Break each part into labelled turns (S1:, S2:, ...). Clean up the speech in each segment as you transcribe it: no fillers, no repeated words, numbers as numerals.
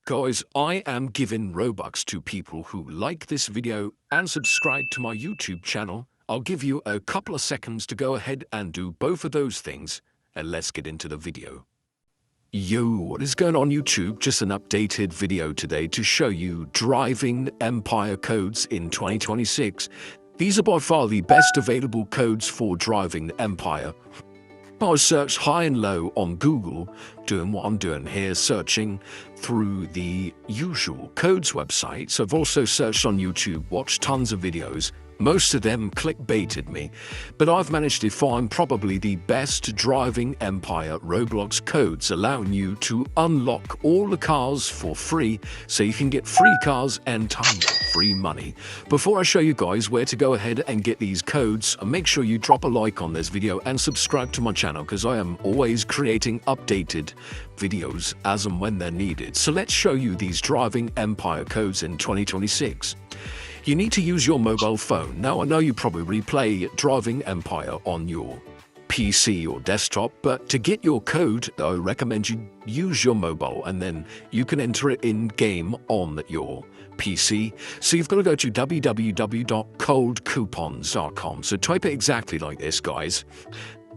S1: Guys, I am giving Robux to people who like this video and subscribe to my YouTube channel. I'll give you a couple of seconds to go ahead and do both of those things, and let's get into the video. Yo, what is going on YouTube? Just an updated video today to show you driving Empire codes in 2026. These are by far the best available codes for driving Empire. I searched high and low on Google, doing what I'm doing here, searching through the usual codes websites. I've also searched on YouTube, watched tons of videos. Most of them clickbaited me, but I've managed to find probably the best driving Empire Roblox codes, allowing you to unlock all the cars for free, so you can get free cars and tons of free money. Before I show you guys where to go ahead and get these codes, make sure you drop a like on this video and subscribe to my channel, because I am always creating updated videos as and when they're needed. So let's show you these driving Empire codes in 2026. You need to use your mobile phone. Now, I know you probably play Driving Empire on your PC or desktop, but to get your code, I recommend you use your mobile, and then you can enter it in-game on your PC. So you've got to go to www.coldcoupons.com. So type it exactly like this, guys.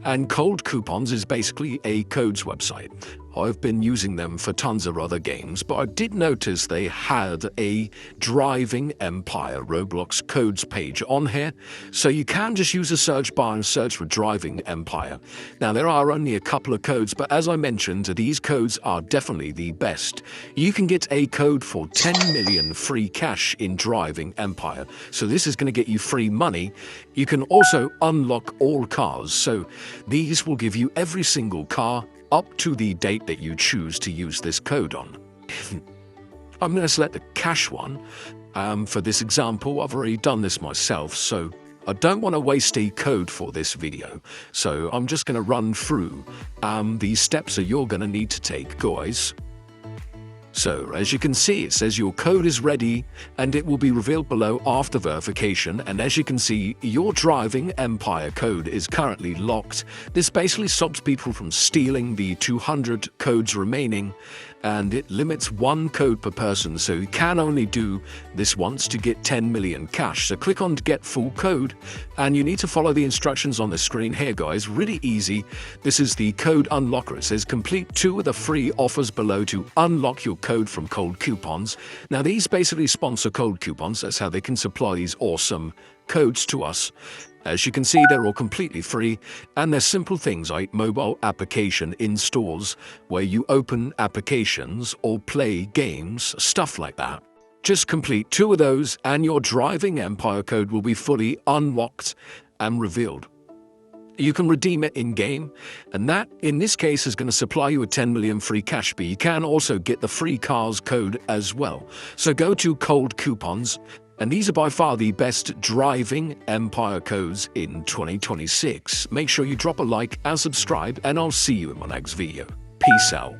S1: And Cold Coupons is basically a codes website. I've been using them for tons of other games, but I did notice they had a Driving Empire Roblox codes page on here, so you can just use a search bar and search for Driving Empire. Now, there are only a couple of codes, but as I mentioned, these codes are definitely the best. You can get a code for 10 million free cash in Driving Empire, so this is going to get you free money. You can also unlock all cars, so these will give you every single car up to the date that you choose to use this code on. I'm going to select the cash one. For this example, I've already done this myself, so I don't want to waste a code for this video. So I'm just going to run through these steps that you're going to need to take, guys. So, as you can see, it says your code is ready and it will be revealed below after verification. And as you can see, your Driving Empire code is currently locked. This basically stops people from stealing the 200 codes remaining, and it limits one code per person. So you can only do this once to get 10 million cash. So click on to get full code, and you need to follow the instructions on the screen here, guys. Really easy. This is the code unlocker. It says complete 2 of the free offers below to unlock your code from Cold Coupons. Now, these basically sponsor Cold Coupons. That's how they can supply these awesome codes to us. As you can see, they're all completely free, and they're simple things like mobile application in stores where you open applications or play games, stuff like that. Just complete 2 of those and your Driving Empire code will be fully unlocked and revealed. You can redeem it in-game, and that, in this case, is going to supply you with 10 million free cash, but you can also get the free cars code as well. So go to Cold Coupons, and these are by far the best Driving Empire codes in 2026. Make sure you drop a like and subscribe, and I'll see you in my next video. Peace out.